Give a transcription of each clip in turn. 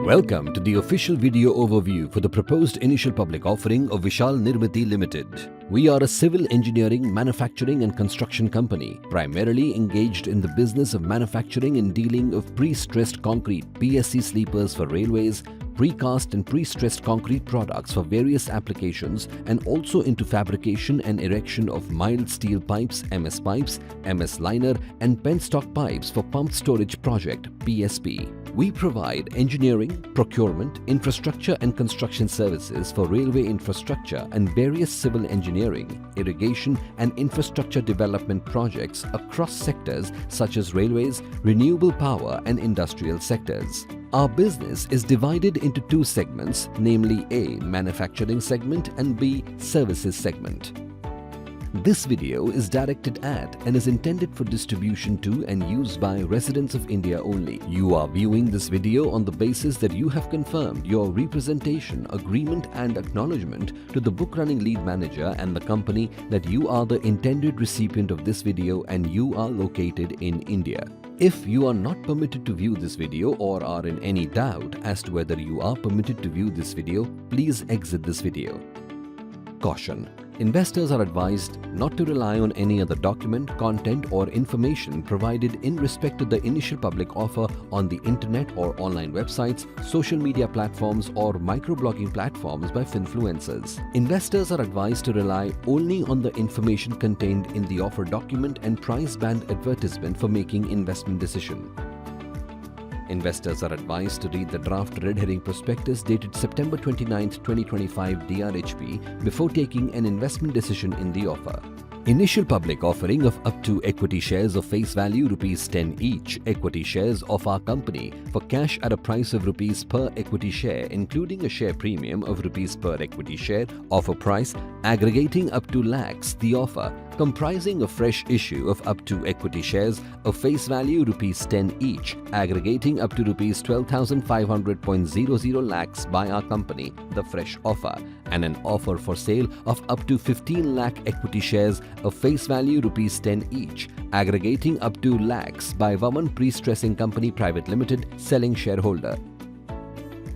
Welcome to the official video overview for the proposed initial public offering of Vishal Nirmiti Limited. We are a civil engineering, manufacturing and construction company, primarily engaged in the business of manufacturing and dealing of pre-stressed concrete PSC sleepers for railways, precast and pre-stressed concrete products for various applications, and also into fabrication and erection of mild steel pipes, MS liner and penstock pipes for pumped storage project PSP. We provide engineering, procurement, infrastructure and construction services for railway infrastructure and various civil engineering, irrigation and infrastructure development projects across sectors such as railways, renewable power and industrial sectors. Our business is divided into two segments, namely A. Manufacturing segment and B. Services segment. This video is directed at and is intended for distribution to and use by residents of India only. You are viewing this video on the basis that you have confirmed your representation, agreement and acknowledgement to the book running lead manager and the company that you are the intended recipient of this video and you are located in India. If you are not permitted to view this video or are in any doubt as to whether you are permitted to view this video, please exit this video. Caution: investors are advised not to rely on any other document, content or information provided in respect to the initial public offer on the internet or online websites, social media platforms or microblogging platforms by finfluencers. Investors are advised to rely only on the information contained in the offer document and price band advertisement for making investment decision. Investors are advised to read the draft red herring prospectus dated September 29, 2025 DRHP before taking an investment decision in the offer. Initial public offering of up to equity shares of face value ₹10 each, equity shares of our company for cash at a price of rupees per equity share, including a share premium of rupees per equity share, offer price aggregating up to lakhs. The offer comprising a fresh issue of up to equity shares of face value ₹10 each, aggregating up to ₹12,500.00 lakhs by our company, the fresh offer, and an offer for sale of up to 15 lakh equity shares of face value ₹10 each, aggregating up to lakhs by Vaman Pre-Stressing Company Private Limited, selling shareholder.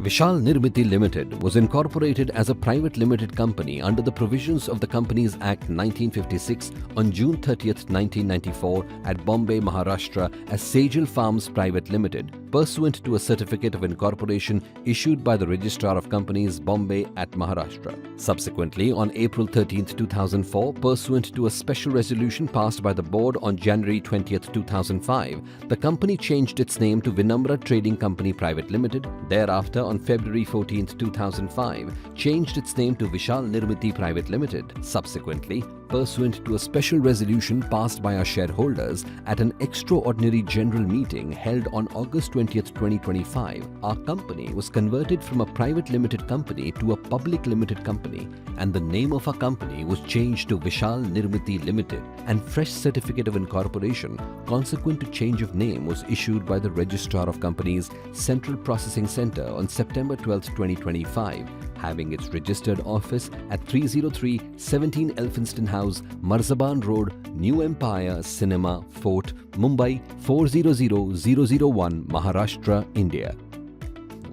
Vishal Nirmiti Limited was incorporated as a private limited company under the provisions of the Companies Act 1956 on June 30, 1994 at Bombay, Maharashtra as Sejal Farms Private Limited, pursuant to a certificate of incorporation issued by the Registrar of Companies, Bombay at Maharashtra. Subsequently, on April 13, 2004, pursuant to a special resolution passed by the board on January 20, 2005, the company changed its name to Vinamra Trading Company Private Limited. Thereafter, on February 14, 2005, changed its name to Vishal Nirmiti Private Limited. Subsequently, pursuant to a special resolution passed by our shareholders at an extraordinary general meeting held on August 20, 2025, our company was converted from a private limited company to a public limited company, and the name of our company was changed to Vishal Nirmiti Limited, and fresh certificate of incorporation consequent to change of name was issued by the Registrar of Companies, Central Processing Centre on September 12, 2025, having its registered office at 303 17 Elphinstone House, Marzaban Road, New Empire Cinema, Fort, Mumbai 400001, Maharashtra, India.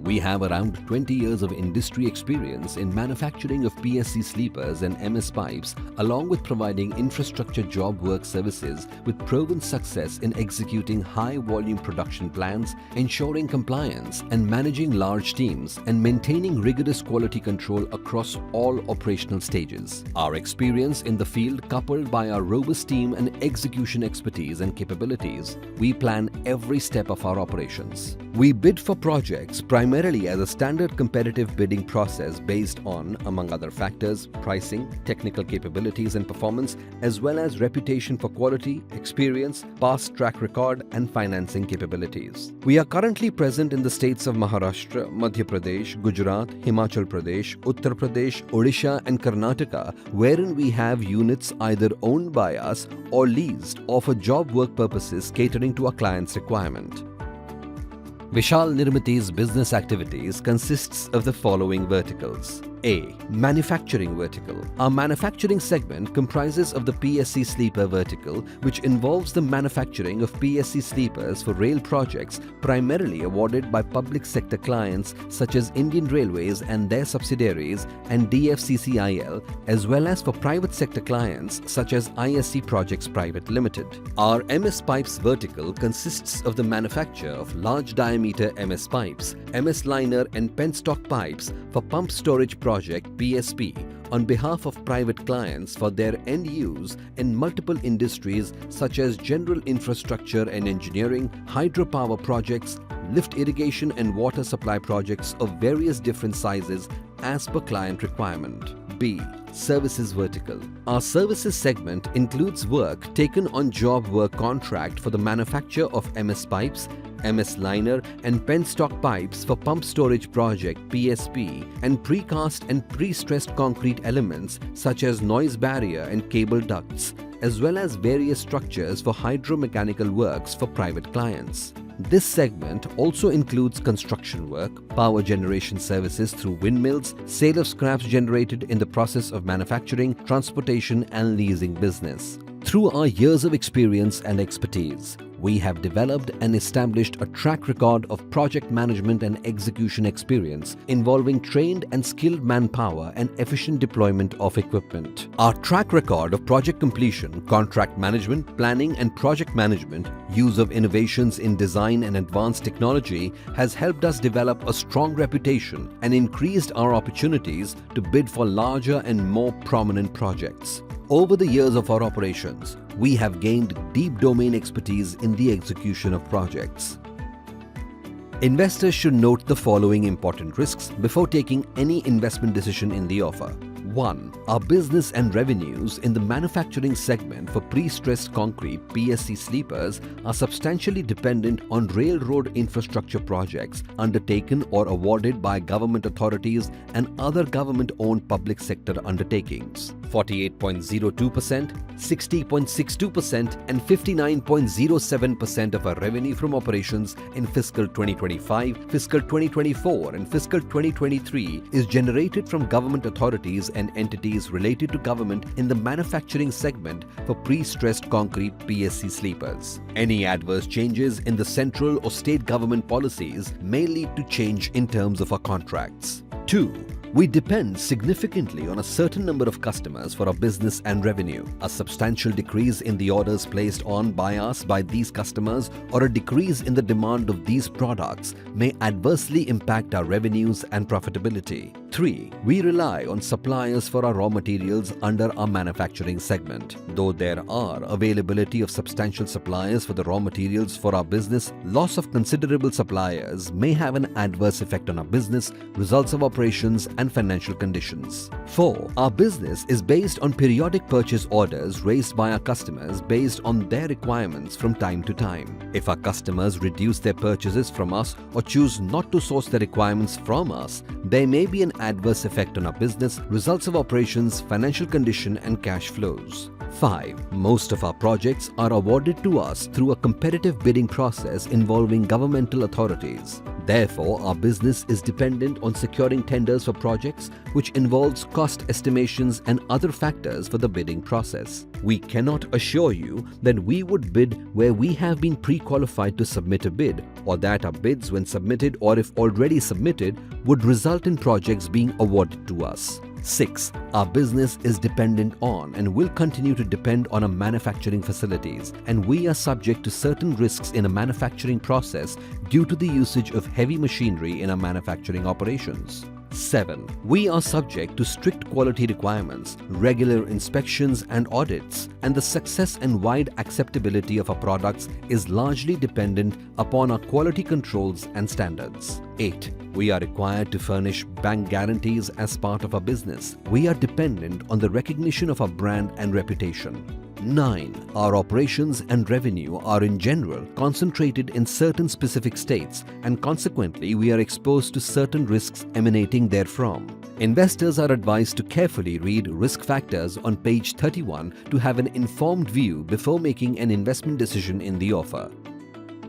We have around 20 years of industry experience in manufacturing of PSC sleepers and MS pipes, along with providing infrastructure job work services with proven success in executing high-volume production plans, ensuring compliance and managing large teams, and maintaining rigorous quality control across all operational stages. Our experience in the field, coupled by our robust team and execution expertise and capabilities, we plan every step of our operations. We bid for projects primarily as a standard competitive bidding process based on, among other factors, pricing, technical capabilities and performance, as well as reputation for quality, experience, past track record and financing capabilities. We are currently present in the states of Maharashtra, Madhya Pradesh, Gujarat, Himachal Pradesh, Uttar Pradesh, Odisha and Karnataka, wherein we have units either owned by us or leased or for job work purposes catering to our clients' requirement. Vishal Nirmiti's business activities consists of the following verticals: A. Manufacturing vertical. Our manufacturing segment comprises of the PSC sleeper vertical, which involves the manufacturing of PSC sleepers for rail projects primarily awarded by public sector clients such as Indian Railways and their subsidiaries and DFCCIL, as well as for private sector clients such as ISC Projects Private Limited. Our MS Pipes vertical consists of the manufacture of large diameter MS pipes, MS liner and penstock pipes for pump storage project PSP on behalf of private clients for their end use in multiple industries such as general infrastructure and engineering, hydropower projects, lift irrigation and water supply projects of various different sizes as per client requirement. B. Services vertical. Our services segment includes work taken on job work contract for the manufacture of MS pipes, MS liner and penstock pipes for pump storage project PSP and precast and pre-stressed concrete elements such as noise barrier and cable ducts, as well as various structures for hydromechanical works for private clients. This segment also includes construction work, power generation services through windmills, sale of scraps generated in the process of manufacturing, transportation and leasing business. Through our years of experience and expertise, we have developed and established a track record of project management and execution experience involving trained and skilled manpower and efficient deployment of equipment. Our track record of project completion, contract management, planning and project management, use of innovations in design and advanced technology has helped us develop a strong reputation and increased our opportunities to bid for larger and more prominent projects. Over the years of our operations, we have gained deep domain expertise in the execution of projects. Investors should note the following important risks before taking any investment decision in the offer. 1. Our business and revenues in the manufacturing segment for pre-stressed concrete PSC sleepers are substantially dependent on railroad infrastructure projects undertaken or awarded by government authorities and other government-owned public sector undertakings. 48.02%, 60.62% and 59.07% of our revenue from operations in fiscal 2025, fiscal 2024 and fiscal 2023 is generated from government authorities and entities related to government in the manufacturing segment for pre-stressed concrete PSC sleepers. Any adverse changes in the central or state government policies may lead to change in terms of our contracts. 2. We depend significantly on a certain number of customers for our business and revenue. A substantial decrease in the orders placed on by us by these customers or a decrease in the demand of these products may adversely impact our revenues and profitability. 3. We rely on suppliers for our raw materials under our manufacturing segment. Though there are availability of substantial suppliers for the raw materials for our business, loss of considerable suppliers may have an adverse effect on our business, results of operations and financial conditions. 4. Our business is based on periodic purchase orders raised by our customers based on their requirements from time to time. If our customers reduce their purchases from us or choose not to source their requirements from us, there may be an adverse effect on our business, results of operations, financial condition and cash flows. 5. Most of our projects are awarded to us through a competitive bidding process involving governmental authorities. Therefore, our business is dependent on securing tenders for projects, which involves cost estimations and other factors for the bidding process. We cannot assure you that we would bid where we have been pre-qualified to submit a bid, or that our bids, when submitted or if already submitted, would result in projects being awarded to us. 6. Our business is dependent on and will continue to depend on our manufacturing facilities, and we are subject to certain risks in a manufacturing process due to the usage of heavy machinery in our manufacturing operations. 7. We are subject to strict quality requirements, regular inspections and audits, and the success and wide acceptability of our products is largely dependent upon our quality controls and standards. 8. We are required to furnish bank guarantees as part of our business. We are dependent on the recognition of our brand and reputation. 9. Our operations and revenue are in general concentrated in certain specific states, and consequently we are exposed to certain risks emanating therefrom. Investors are advised to carefully read risk factors on page 31 to have an informed view before making an investment decision in the offer.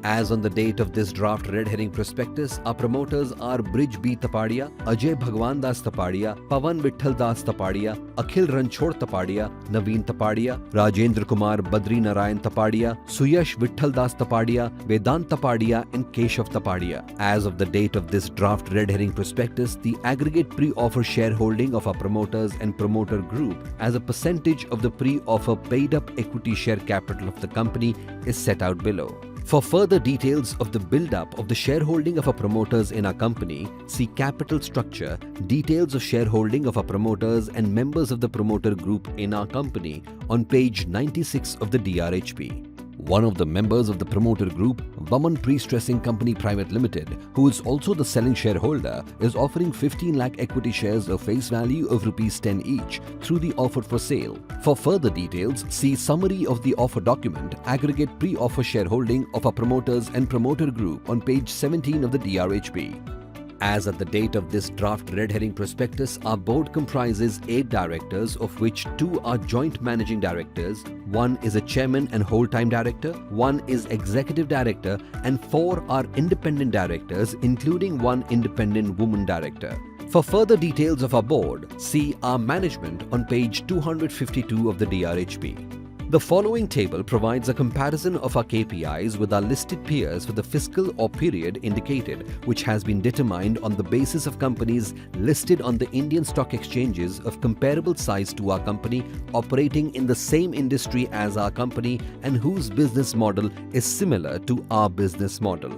As on the date of this draft red herring prospectus, our promoters are Brij B. Tapadia, Ajay Bhagwan Das Tapadia, Pawan Vitthal Das Tapadia, Akhil Ranchhod Tapadia, Naveen Tapadia, Rajendra Kumar Badri Narayan Tapadia, Suyash Vitthal Das Tapadia, Vedant Tapadia and Keshav Tapadia. As of the date of this draft red herring prospectus, the aggregate pre-offer shareholding of our promoters and promoter group as a percentage of the pre-offer paid-up equity share capital of the company is set out below. For further details of the build-up of the shareholding of our promoters in our company, see capital structure, details of shareholding of our promoters and members of the promoter group in our company on page 96 of the DRHP. One of the members of the promoter group, Vaman Pre-Stressing Company Private Limited, who is also the selling shareholder, is offering 15 lakh equity shares of face value of rupees 10 each through the offer for sale. For further details, see summary of the offer document, aggregate pre-offer shareholding of our promoters and promoter group on page 17 of the DRHP. As at the date of this draft red herring prospectus, our board comprises 8 directors, of which 2 are joint managing directors, 1 is a chairman and whole-time director, 1 is executive director, and 4 are independent directors, including 1 independent woman director. For further details of our board, see our management on page 252 of the DRHP. The following table provides a comparison of our KPIs with our listed peers for the fiscal or period indicated, which has been determined on the basis of companies listed on the Indian stock exchanges of comparable size to our company, operating in the same industry as our company and whose business model is similar to our business model.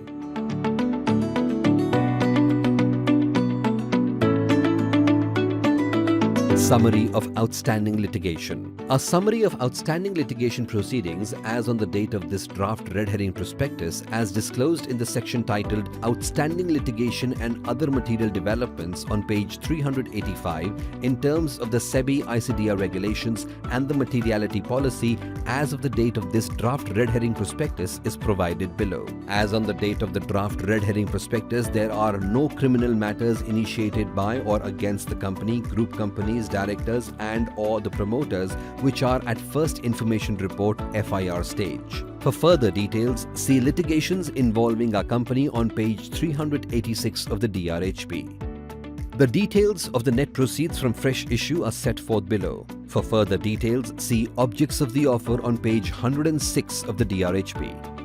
Summary of outstanding litigation. A summary of outstanding litigation proceedings as on the date of this draft red herring prospectus as disclosed in the section titled Outstanding Litigation and Other Material Developments on page 385 in terms of the SEBI ICDR regulations and the materiality policy as of the date of this draft red herring prospectus is provided below. As on the date of the draft red herring prospectus, there are no criminal matters initiated by or against the company, group companies, directors and or the promoters which are at first information report FIR stage. For further details, see litigations involving our company on page 386 of the DRHP. The details of the net proceeds from fresh issue are set forth below. For further details, see objects of the offer on page 106 of the DRHP.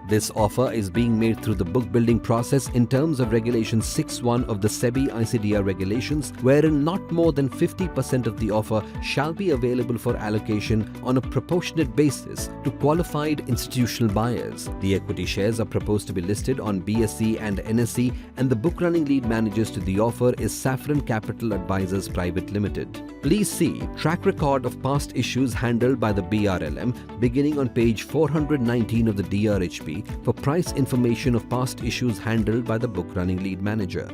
This offer is being made through the book building process in terms of Regulation 6(1) of the SEBI ICDR regulations, wherein not more than 50% of the offer shall be available for allocation on a proportionate basis to qualified institutional buyers. The equity shares are proposed to be listed on BSE and NSE, and the book running lead managers to the offer is Saffron Capital Advisors Private Limited. Please see track record of past issues handled by the BRLM beginning on page 419 of the DRHP for price information of past issues handled by the book running lead manager.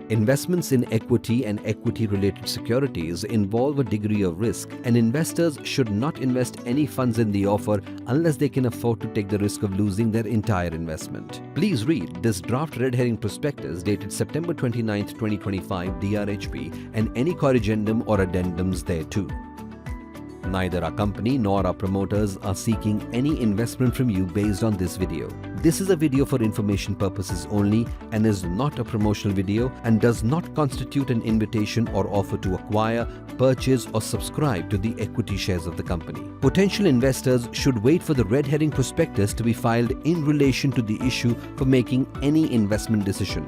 Investments in equity and equity-related securities involve a degree of risk, and investors should not invest any funds in the offer unless they can afford to take the risk of losing their entire investment. Please read this draft red herring prospectus dated September 29, 2025 DRHP and any corrigendum or addendums thereto. Neither our company nor our promoters are seeking any investment from you based on this video. This is a video for information purposes only and is not a promotional video and does not constitute an invitation or offer to acquire, purchase or subscribe to the equity shares of the company. Potential investors should wait for the red herring prospectus to be filed in relation to the issue for making any investment decision.